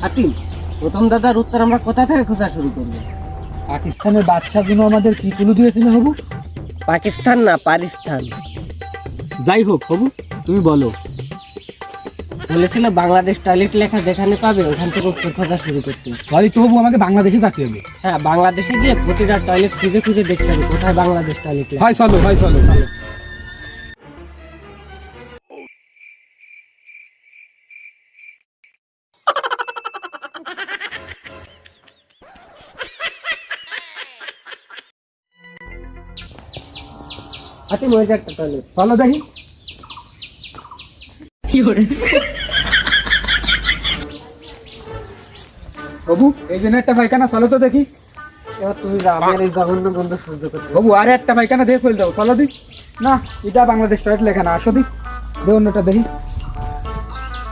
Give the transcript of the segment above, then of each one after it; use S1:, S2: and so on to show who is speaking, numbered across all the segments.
S1: হাতিম, প্রথম দাদার উত্তর আমরা কোথা থেকে খোঁজা শুরু করবো?
S2: পাকিস্তানের বাদশাগুলো আমাদের কি কুলু দিয়েছিল হবু?
S1: পাকিস্তান না, পাকিস্তান।
S2: যাই হোক হবু, তুমি বলো।
S1: বলেছিল বাংলাদেশ টয়লেট লেখা যেখানে পাবে ওখান থেকে উত্তর খোঁজা শুরু করতে।
S2: তাহলে তো হবু আমাকে বাংলাদেশে থাকতে হবে।
S1: হ্যাঁ, বাংলাদেশে গিয়ে প্রতিটা টয়লেট খুঁজে খুঁজে দেখতে হবে কোথায় বাংলাদেশ টয়লেট লেখা।
S2: হয় চলো, হয় চলো চলো।
S1: হাতিম, ওই যে একটা টয়লেট।
S2: চলো দেখি। বাবু, এই জন্য একটা পায়খানা, চলো তো দেখি।
S1: এবার তুমি যা, আমি আর এই জঘন্য গন্ধ সহ্য করতে।
S2: বাবু, আরে একটা পায়খানা দিয়ে ফেল দাও, চলো দি। না, এটা বাংলাদেশ টয়লেট লেখা না, আসো দি। দে অন্যটা দেখি।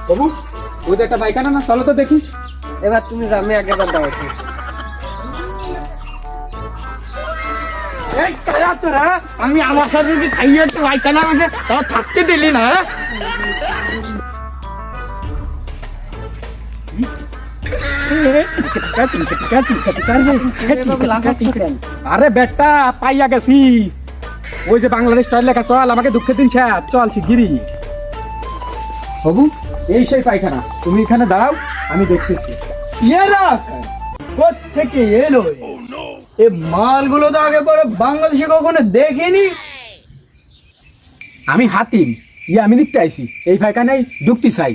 S2: বাবু, ওই যে একটা পায়খানা না, চলো তো দেখি।
S1: এবার তুমি যা, আমি আগে বার দাও।
S2: তোরা আমি আমার সাথে যদি খাইয়ে একটু পায়খানা আমাকে তাও থাকতে দিলি না। আরে বেটা, পাইয়া গেছি। ওই যে বাংলাদেশ টয়লেট লেখা, চল আমাকে দুঃখের দিন ছাড়, চল শিগগিরি। বাবু, এই সেই পায়খানা, তুমি এখানে দাঁড়াও, আমি দেখতেছি।
S3: কোত্থেকে এলো এ মালগুলো? তো আগে পরে বাংলাদেশে কখনো দেখিনি।
S2: আমি হাতিম, আমি লিখতে আইছি, এই পায়খানায় ঢুকতে চাই।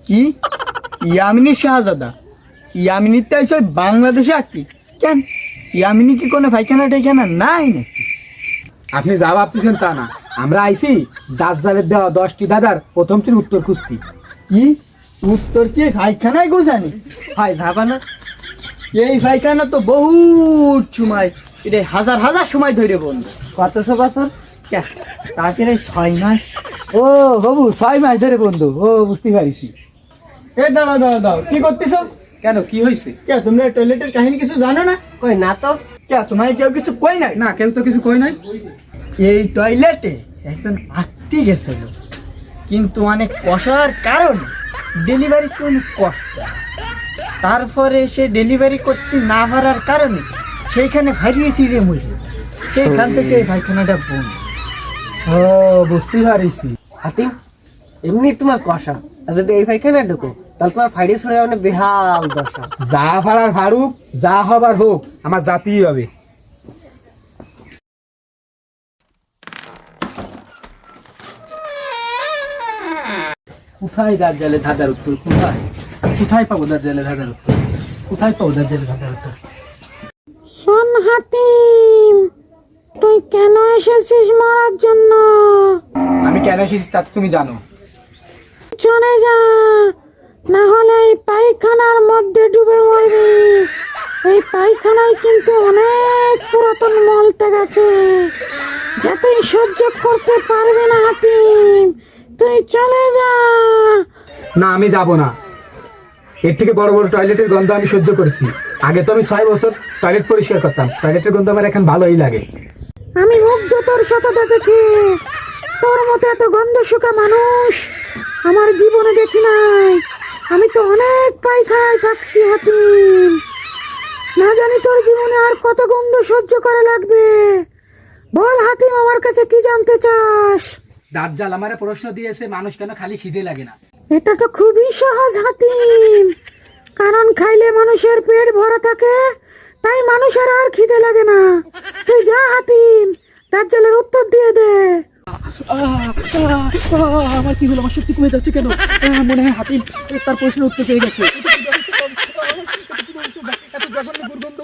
S3: কি ইয়ামিনী শাহজাদা? ইয়ামিনী তো এসে বাংলাদেশে আঁকি কেন? ইয়ামিনী কি কোনো পায়খানা টাইখানা নাই নাকি?
S2: আপনি যা ভাবতেছেন তা না, আমরা আইছি দাসদারের দেওয়া 10টি দাদার প্রথমটির উত্তর খুঁজছি।
S3: কি উত্তর? কি পায়খানায় গোছানি?
S1: হয় যাবা না?
S3: এই পায়খানা তো বহুত সময়, এটা হাজার হাজার সময় ধরে বন্ধ।
S1: কতশো বছর?
S3: তারপরে 6 মাস।
S2: ও বাবু, 6 মাস ধরে বন্ধু। ও বুঝতে পারিছি।
S3: এ দাঁড়াও দাঁড়াও দাঁড়াও, কি করতেছো?
S2: কেন, কি হয়েছে?
S3: কে তোমরা টয়লেটের কাহিনী কিছু জানো না?
S1: কই না তো।
S3: কে তোমায় কেউ কিছু কই নাই?
S2: না, কেউ তো কিছু কই নাই।
S3: এই টয়লেটে একজন আত্মীয় গেছিল, কিন্তু অনেক কষার কারণে ডেলিভারি করতে কষ্ট। তারপরে সে ডেলিভারি করতে না পারার কারণে সেইখানে হারিয়ে চিড়ে মরে, সেইখান থেকে এই পায়খানাটা বন্ধ।
S2: ও বুঝতে পারিছি।
S1: হাতিম, এমনি তোমার কষা, আর যদি এই পায়খানা ঢুকো তাহলে তোমার ফাইডে ছড়ে মানে বেহাল দশা।
S2: যা পারার ফারুক, যা হবার হোক, আমার জাতিই হবে। কোথায় দার্জালে ধাঁধার উত্তর? কোথায় কোথায় পাবো দার্জালে ধাঁধার উত্তর? কোথায় পাবো দার্জালে ধাঁধার উত্তর?
S4: শোন হাতিম, তুই কেন এসেছিস মারার জন্য?
S2: আমি কেন এসেছি তা তো তুমি জানো।
S4: চলে যা, না হলে এই পায়খানার মধ্যে ডুবে মরবি। এই পায়খানায় কিন্তু অনেক পুরাতন মলত্যাগ আছে, যা তুই সহ্য করতে পারবি না হাতিম। তুই চলে যা।
S2: না, আমি যাব না। এর থেকে বড় বড় টয়লেটের গন্ধ আমি সহ্য করেছি। আগে তো আমি 6 বছর টয়লেট পরিষ্কার করতাম, টয়লেটের গন্ধ আমার এখন ভালোই লাগে।
S4: আমি মুগ্ধ তোর সততা দেখে। তোর মতো এত গন্ধ শুকা মানুষ আমার জীবনে দেখি নাই। আমি তো অনেক পায়খানায় থাকছি হাতিম, না জানি তোর জীবনে আর কত গন্ধ সহ্য করা লাগবে। বল হাতিম, আমার কাছে কি জানতে চাস?
S2: দাজ্জাল আমারে প্রশ্ন দিয়েছে, মানুষ কেন খালি খিদে লাগে না?
S4: এটা তো খুবই সহজ হাতিম, কারণ খাইলে মানুষের পেট ভরা থাকে, তাই মানুষের আর খিদে লাগে না। তুই যা হাতিম, দাজ্জালের উত্তর দিয়ে দে।
S2: আমার কি হলো? আমার শক্তি কমে যাচ্ছে কেন? মনে হয় হাতিম তার প্রশ্নের উত্তর পেয়ে গেছে। এত জঘন্য দুর্গন্ধ।